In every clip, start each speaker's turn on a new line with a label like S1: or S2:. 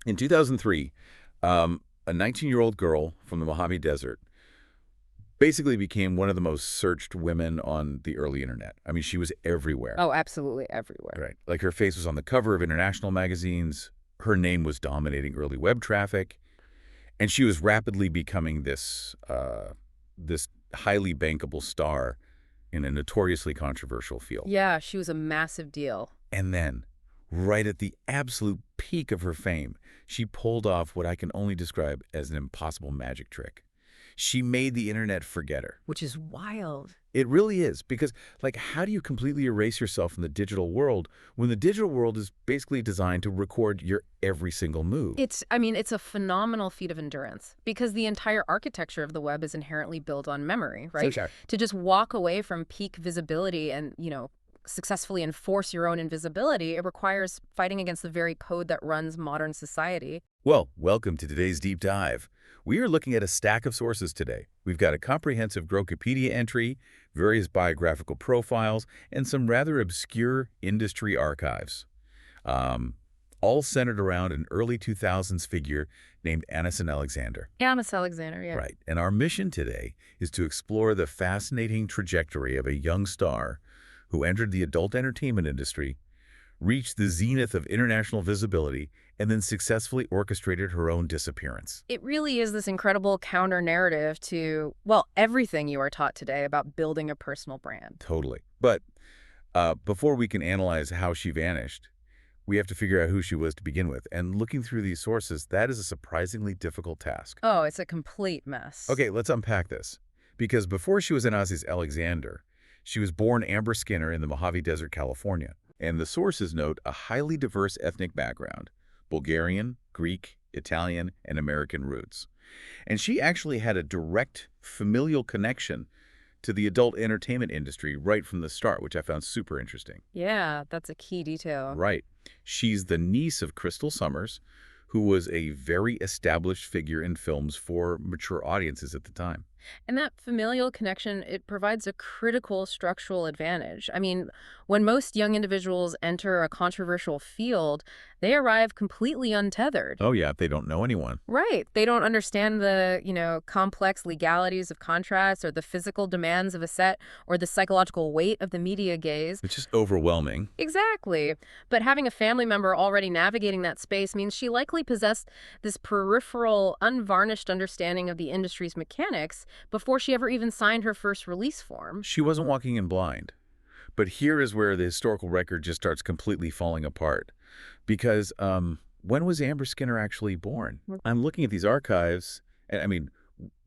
S1: In 2003, a 19-year-old girl from the Mojave Desert basically became one of the most searched women on the early internet. I mean, she was everywhere.
S2: Oh, absolutely everywhere.
S1: Right. Like her face was on the cover of international magazines. Her name was dominating early web traffic. And she was rapidly becoming this highly bankable star in a notoriously controversial field.
S2: Yeah, she was a massive deal.
S1: And then, right at the absolute peak of her fame, she pulled off what I can only describe as an impossible magic trick. She made the internet forget her.
S2: Which is wild.
S1: It really is, because, like, how do you completely erase yourself from the digital world when the digital world is basically designed to record your every single move?
S2: It's a phenomenal feat of endurance because the entire architecture of the web is inherently built on memory,
S1: So
S2: right?
S1: sure.
S2: To just walk away from peak visibility and, successfully enforce your own invisibility, it requires fighting against the very code that runs modern society.
S1: Well, welcome to today's deep dive. We are looking at a stack of sources today. We've got a comprehensive Wikipedia entry, various biographical profiles, and some rather obscure industry archives. All centered around an early 2000s figure named Anais Alexander.
S2: Anais Alexander, yeah.
S1: Right. And our mission today is to explore the fascinating trajectory of a young star who entered the adult entertainment industry, reached the zenith of international visibility, and then successfully orchestrated her own disappearance.
S2: It really is this incredible counter-narrative to, well, everything you are taught today about building a personal brand.
S1: Totally. But before we can analyze how she vanished, we have to figure out who she was to begin with. And looking through these sources, that is a surprisingly difficult task.
S2: Oh, it's a complete mess.
S1: Okay, let's unpack this. Because before she was Anais Alexander, she was born Amber Skinner in the Mojave Desert, California. And the sources note a highly diverse ethnic background: Bulgarian, Greek, Italian, and American roots. And she actually had a direct familial connection to the adult entertainment industry right from the start, which I found super interesting.
S2: Yeah, that's a key detail.
S1: Right. She's the niece of Kristal Summers, who was a very established figure in films for mature audiences at the time.
S2: And that familial connection, it provides a critical structural advantage. I mean, when most young individuals enter a controversial field, they arrive completely untethered.
S1: Oh, yeah, if they don't know anyone.
S2: Right. They don't understand the, complex legalities of contracts or the physical demands of a set or the psychological weight of the media gaze.
S1: It's just overwhelming.
S2: Exactly. But having a family member already navigating that space means she likely possessed this peripheral, unvarnished understanding of the industry's mechanics before she ever even signed her first release form.
S1: She wasn't walking in blind. But here is where the historical record just starts completely falling apart. Because when was Amber Skinner actually born? I'm looking at these archives, and I mean,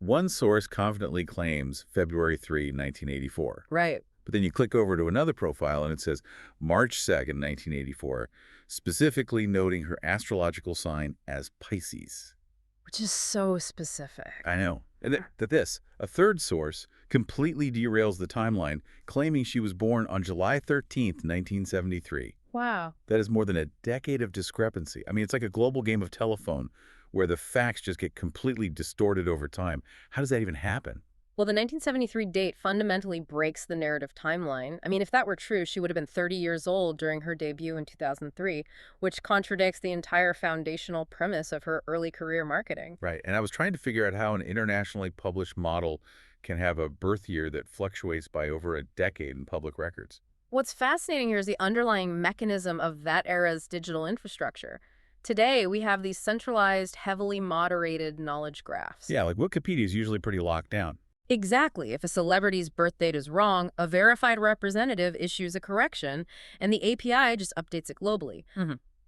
S1: one source confidently claims February 3, 1984.
S2: Right.
S1: But then you click over to another profile and it says March 2nd, 1984, specifically noting her astrological sign as Pisces.
S2: Which is so specific.
S1: I know. And a third source completely derails the timeline, claiming she was born on July 13th, 1973.
S2: Wow.
S1: That is more than a decade of discrepancy. I mean, it's like a global game of telephone where the facts just get completely distorted over time. How does that even happen?
S2: Well, the 1973 date fundamentally breaks the narrative timeline. I mean, if that were true, she would have been 30 years old during her debut in 2003, which contradicts the entire foundational premise of her early career marketing.
S1: Right. And I was trying to figure out how an internationally published model can have a birth year that fluctuates by over a decade in public records.
S2: What's fascinating here is the underlying mechanism of that era's digital infrastructure. Today, we have these centralized, heavily moderated knowledge graphs.
S1: Yeah, like Wikipedia is usually pretty locked down.
S2: Exactly. If a celebrity's birth date is wrong, a verified representative issues a correction, and the API just updates it globally.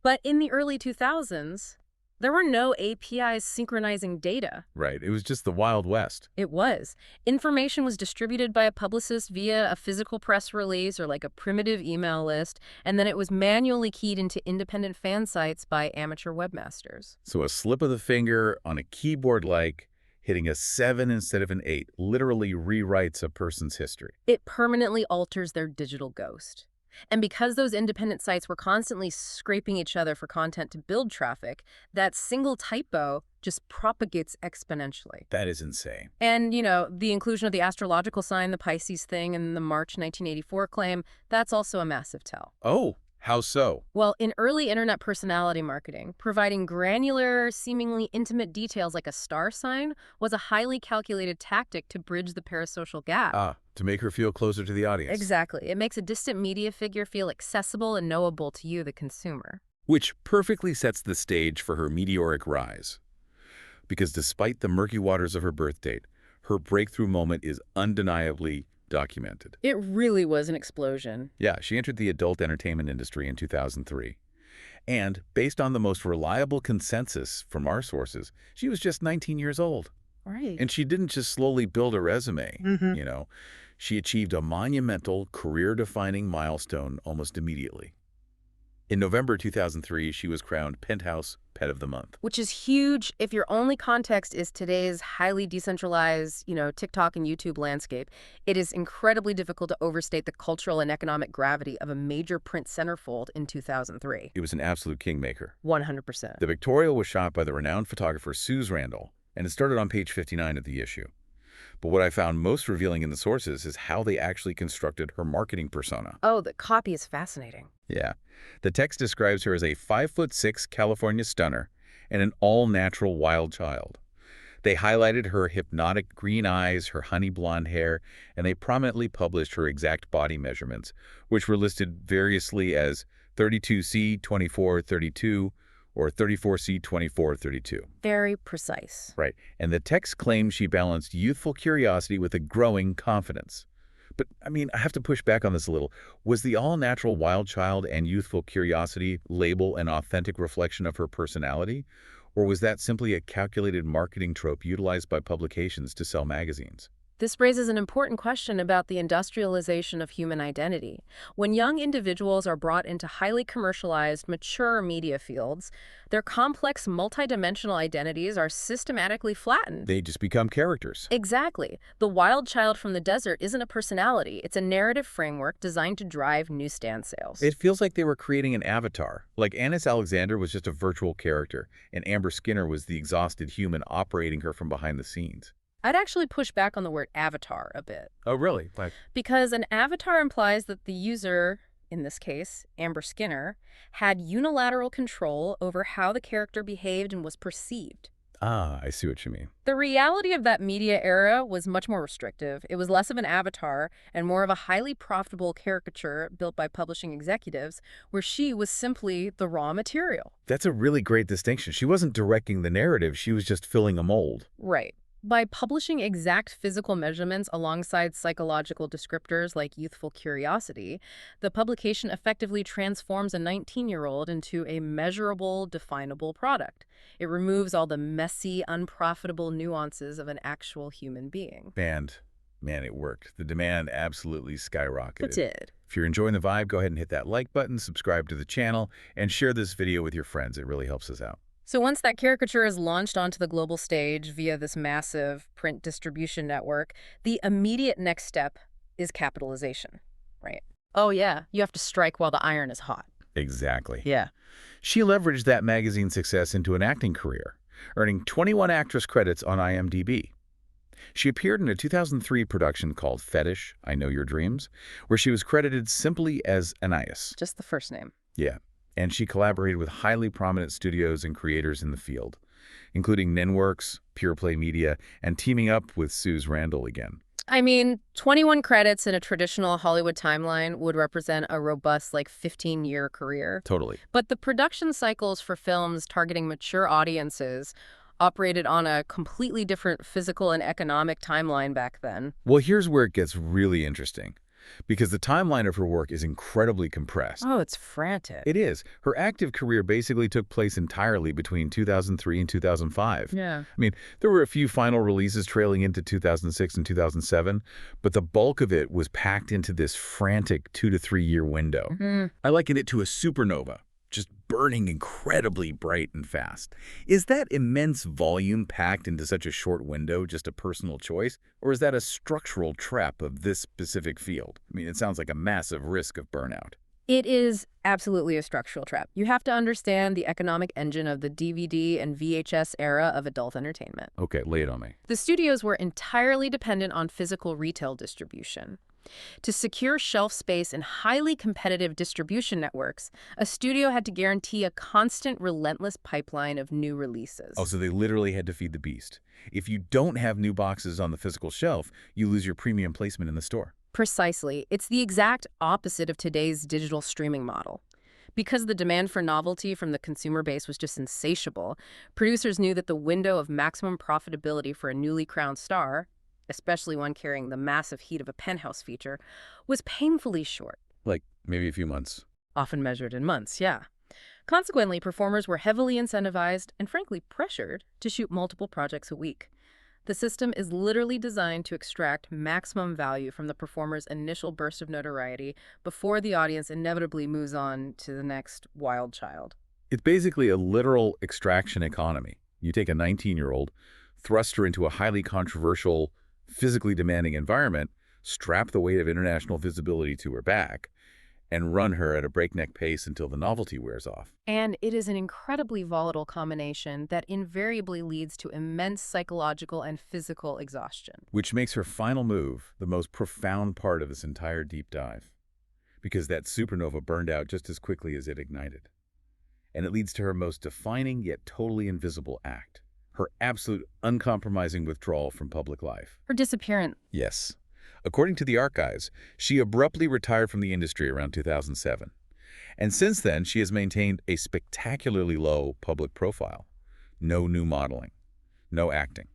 S2: But in the early 2000s, there were no APIs synchronizing data.
S1: Right. It was just the Wild West.
S2: It was. Information was distributed by a publicist via a physical press release or like a primitive email list, and then it was manually keyed into independent fan sites by amateur webmasters.
S1: So a slip of the finger on a keyboard like hitting a 7 instead of an 8 literally rewrites a person's history.
S2: It permanently alters their digital ghost. And because those independent sites were constantly scraping each other for content to build traffic, that single typo just propagates exponentially.
S1: That is insane.
S2: And, the inclusion of the astrological sign, the Pisces thing, and the March 1984 claim, that's also a massive tell.
S1: Oh, How so?
S2: Well, in early internet personality marketing, providing granular, seemingly intimate details like a star sign was a highly calculated tactic to bridge the parasocial gap.
S1: Ah, to make her feel closer to the audience.
S2: Exactly. It makes a distant media figure feel accessible and knowable to you, the consumer.
S1: Which perfectly sets the stage for her meteoric rise. Because despite the murky waters of her birth date, her breakthrough moment is undeniably documented.
S2: It really was an explosion.
S1: Yeah, she entered the adult entertainment industry in 2003. And based on the most reliable consensus from our sources, she was just 19 years old.
S2: Right.
S1: And she didn't just slowly build a resume, you know. She achieved a monumental, career-defining milestone almost immediately. In November 2003, she was crowned Penthouse Pet of the Month.
S2: Which is huge if your only context is today's highly decentralized, TikTok and YouTube landscape. It is incredibly difficult to overstate the cultural and economic gravity of a major print centerfold in 2003.
S1: It was an absolute kingmaker.
S2: 100%.
S1: The Victorial was shot by the renowned photographer Suze Randall, and it started on page 59 of the issue. But what I found most revealing in the sources is how they actually constructed her marketing persona.
S2: Oh, the copy is fascinating.
S1: Yeah. The text describes her as a 5'6" California stunner and an all-natural wild child. They highlighted her hypnotic green eyes, her honey blonde hair, and they prominently published her exact body measurements, which were listed variously as 32C 2432 or 34C 2432.
S2: Very precise.
S1: Right. And the text claims she balanced youthful curiosity with a growing confidence. But, I have to push back on this a little. Was the all-natural wild child and youthful curiosity label an authentic reflection of her personality? Or was that simply a calculated marketing trope utilized by publications to sell magazines?
S2: This raises an important question about the industrialization of human identity. When young individuals are brought into highly commercialized, mature media fields, their complex, multidimensional identities are systematically flattened.
S1: They just become characters.
S2: Exactly. The wild child from the desert isn't a personality. It's a narrative framework designed to drive newsstand sales.
S1: It feels like they were creating an avatar. Like Anais Alexander was just a virtual character, and Amber Skinner was the exhausted human operating her from behind the scenes.
S2: I'd actually push back on the word avatar a bit.
S1: Oh, really?
S2: Because an avatar implies that the user, in this case, Amber Skinner, had unilateral control over how the character behaved and was perceived.
S1: Ah, I see what you mean.
S2: The reality of that media era was much more restrictive. It was less of an avatar and more of a highly profitable caricature built by publishing executives, where she was simply the raw material.
S1: That's a really great distinction. She wasn't directing the narrative, she was just filling a mold.
S2: Right. By publishing exact physical measurements alongside psychological descriptors like youthful curiosity, the publication effectively transforms a 19-year-old into a measurable, definable product. It removes all the messy, unprofitable nuances of an actual human being.
S1: Man, it worked. The demand absolutely skyrocketed.
S2: It did.
S1: If you're enjoying the vibe, go ahead and hit that like button, subscribe to the channel, and share this video with your friends. It really helps us out.
S2: So once that caricature is launched onto the global stage via this massive print distribution network, the immediate next step is capitalization, right? Oh, yeah. You have to strike while the iron is hot.
S1: Exactly.
S2: Yeah.
S1: She leveraged that magazine success into an acting career, earning 21 actress credits on IMDb. She appeared in a 2003 production called Fetish, I Know Your Dreams, where she was credited simply as Anais.
S2: Just the first name.
S1: Yeah. And she collaborated with highly prominent studios and creators in the field, including Ninworks, Pure Play Media, and teaming up with Suze Randall again.
S2: 21 credits in a traditional Hollywood timeline would represent a robust, 15-year career.
S1: Totally.
S2: But the production cycles for films targeting mature audiences operated on a completely different physical and economic timeline back then.
S1: Well, here's where it gets really interesting. Because the timeline of her work is incredibly compressed.
S2: Oh, it's frantic.
S1: It is. Her active career basically took place entirely between 2003 and 2005.
S2: Yeah.
S1: There were a few final releases trailing into 2006 and 2007, but the bulk of it was packed into this frantic 2 to 3 year window.
S2: Mm-hmm.
S1: I liken it to a supernova, just burning incredibly bright and fast. Is that immense volume packed into such a short window just a personal choice, or is that a structural trap of this specific field? It sounds like a massive risk of burnout.
S2: It is absolutely a structural trap. You have to understand the economic engine of the DVD and VHS era of adult entertainment.
S1: Okay, lay it on me.
S2: The studios were entirely dependent on physical retail distribution. To secure shelf space in highly competitive distribution networks, a studio had to guarantee a constant, relentless pipeline of new releases.
S1: Oh, so they literally had to feed the beast. If you don't have new boxes on the physical shelf, you lose your premium placement in the store.
S2: Precisely. It's the exact opposite of today's digital streaming model. Because the demand for novelty from the consumer base was just insatiable, producers knew that the window of maximum profitability for a newly crowned star, especially one carrying the massive heat of a penthouse feature, was painfully short.
S1: Like, maybe a few months.
S2: Often measured in months, yeah. Consequently, performers were heavily incentivized and frankly pressured to shoot multiple projects a week. The system is literally designed to extract maximum value from the performer's initial burst of notoriety before the audience inevitably moves on to the next wild child.
S1: It's basically a literal extraction economy. You take a 19-year-old, thrust her into a highly controversial, physically demanding environment, strap the weight of international visibility to her back, and run her at a breakneck pace until the novelty wears off.
S2: And it is an incredibly volatile combination that invariably leads to immense psychological and physical exhaustion.
S1: Which makes her final move the most profound part of this entire deep dive. Because that supernova burned out just as quickly as it ignited. And it leads to her most defining yet totally invisible act. Her absolute uncompromising withdrawal from public life.
S2: Her disappearance.
S1: Yes. According to the archives, she abruptly retired from the industry around 2007. And since then, she has maintained a spectacularly low public profile. No new modeling, no acting,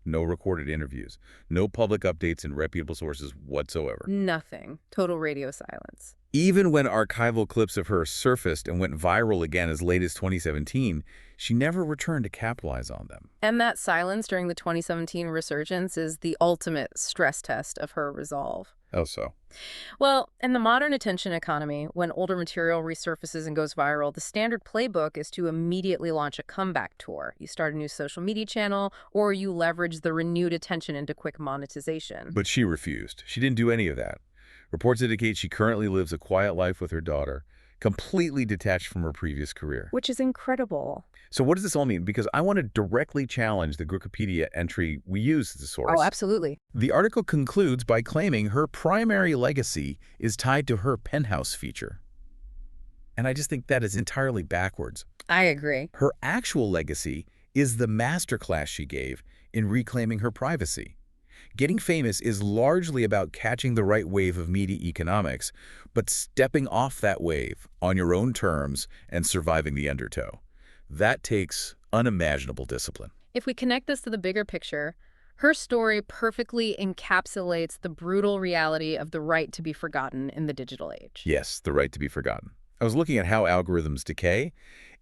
S1: no recorded interviews, no public updates in reputable sources whatsoever.
S2: Nothing. Total radio silence.
S1: Even when archival clips of her surfaced and went viral again as late as 2017, she never returned to capitalize on them.
S2: And that silence during the 2017 resurgence is the ultimate stress test of her resolve.
S1: Oh, so?
S2: Well, in the modern attention economy, when older material resurfaces and goes viral, the standard playbook is to immediately launch a comeback tour. You start a new social media channel, or you leverage the renewed attention into quick monetization.
S1: But she refused. She didn't do any of that. Reports indicate she currently lives a quiet life with her daughter, completely detached from her previous career.
S2: Which is incredible.
S1: So what does this all mean? Because I want to directly challenge the Wikipedia entry we use as a source.
S2: Oh, absolutely.
S1: The article concludes by claiming her primary legacy is tied to her penthouse feature. And I just think that is entirely backwards.
S2: I agree.
S1: Her actual legacy is the masterclass she gave in reclaiming her privacy. Getting famous is largely about catching the right wave of media economics, but stepping off that wave on your own terms and surviving the undertow. That takes unimaginable discipline.
S2: If we connect this to the bigger picture, her story perfectly encapsulates the brutal reality of the right to be forgotten in the digital age.
S1: Yes, the right to be forgotten. I was looking at how algorithms decay.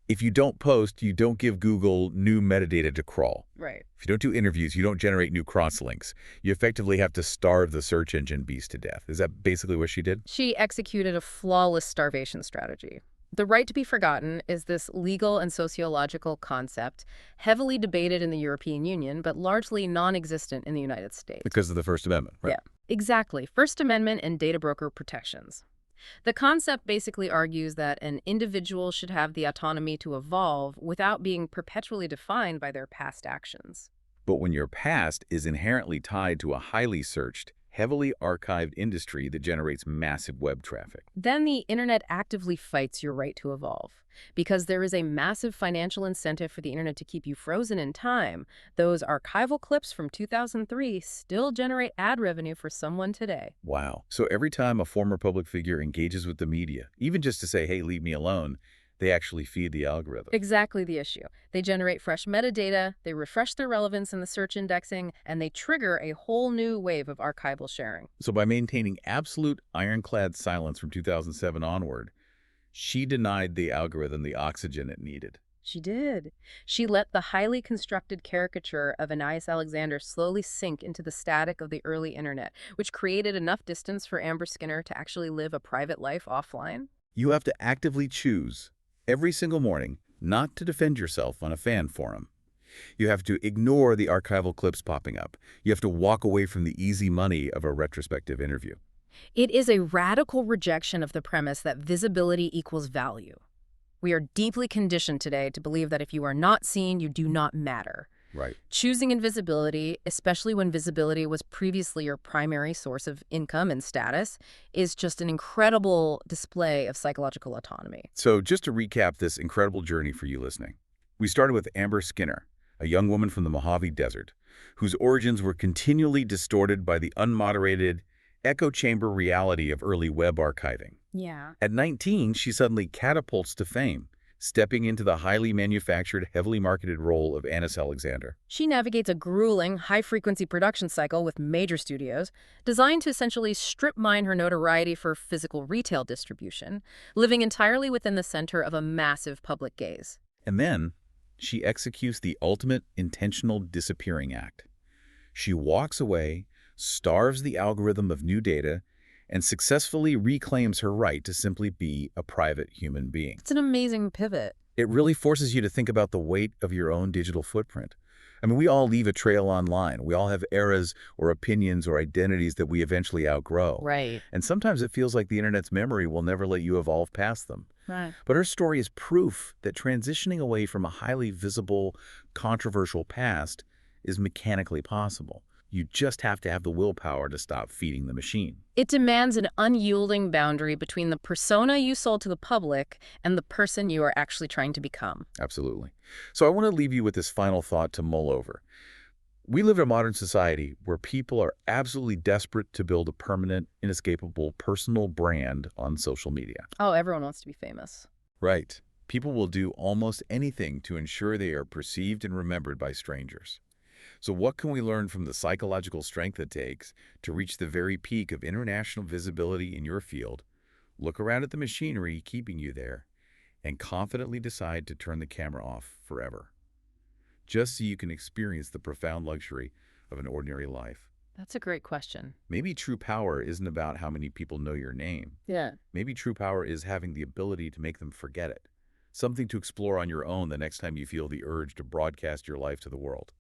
S1: If you don't post, you don't give Google new metadata to crawl.
S2: Right.
S1: If you don't do interviews, you don't generate new crosslinks. You effectively have to starve the search engine beast to death. Is that basically what she did?
S2: She executed a flawless starvation strategy. The right to be forgotten is this legal and sociological concept heavily debated in the European Union, but largely non-existent in the United States.
S1: Because of the First Amendment, right?
S2: Yeah, exactly. First Amendment and data broker protections. The concept basically argues that an individual should have the autonomy to evolve without being perpetually defined by their past actions.
S1: But when your past is inherently tied to a highly searched, heavily archived industry that generates massive web traffic,
S2: then the internet actively fights your right to evolve. Because there is a massive financial incentive for the internet to keep you frozen in time, those archival clips from 2003 still generate ad revenue for someone today.
S1: Wow. So every time a former public figure engages with the media, even just to say, hey, leave me alone, they actually feed the algorithm.
S2: Exactly the issue. They generate fresh metadata, they refresh their relevance in the search indexing, and they trigger a whole new wave of archival sharing.
S1: So by maintaining absolute ironclad silence from 2007 onward, she denied the algorithm the oxygen it needed.
S2: She did. She let the highly constructed caricature of Anais Alexander slowly sink into the static of the early internet, which created enough distance for Amber Skinner to actually live a private life offline.
S1: You have to actively choose every single morning not to defend yourself on a fan forum. You have to ignore the archival clips popping up. You have to walk away from the easy money of a retrospective interview.
S2: It is a radical rejection of the premise that visibility equals value. We are deeply conditioned today to believe that if you are not seen, you do not matter.
S1: Right.
S2: Choosing invisibility, especially when visibility was previously your primary source of income and status, is just an incredible display of psychological autonomy.
S1: So just to recap this incredible journey for you listening, we started with Amber Skinner, a young woman from the Mojave Desert, whose origins were continually distorted by the unmoderated, echo chamber reality of early web archiving.
S2: Yeah.
S1: At 19, she suddenly catapults to fame, stepping into the highly manufactured, heavily marketed role of Anais Alexander.
S2: She navigates a grueling, high-frequency production cycle with major studios, designed to essentially strip mine her notoriety for physical retail distribution, living entirely within the center of a massive public gaze.
S1: And then, she executes the ultimate intentional disappearing act. She walks away, starves the algorithm of new data, and successfully reclaims her right to simply be a private human being.
S2: It's an amazing pivot.
S1: It really forces you to think about the weight of your own digital footprint. I mean, we all leave a trail online. We all have eras or opinions or identities that we eventually outgrow.
S2: Right.
S1: And sometimes it feels like the internet's memory will never let you evolve past them.
S2: Right.
S1: But her story is proof that transitioning away from a highly visible, controversial past is mechanically possible. You just have to have the willpower to stop feeding the machine.
S2: It demands an unyielding boundary between the persona you sold to the public and the person you are actually trying to become.
S1: Absolutely. So I want to leave you with this final thought to mull over. We live in a modern society where people are absolutely desperate to build a permanent, inescapable personal brand on social media.
S2: Oh, everyone wants to be famous.
S1: Right. People will do almost anything to ensure they are perceived and remembered by strangers. So what can we learn from the psychological strength it takes to reach the very peak of international visibility in your field? Look around at the machinery keeping you there and confidently decide to turn the camera off forever, just so you can experience the profound luxury of an ordinary life.
S2: That's a great question.
S1: Maybe true power isn't about how many people know your name.
S2: Yeah.
S1: Maybe true power is having the ability to make them forget it, something to explore on your own the next time you feel the urge to broadcast your life to the world.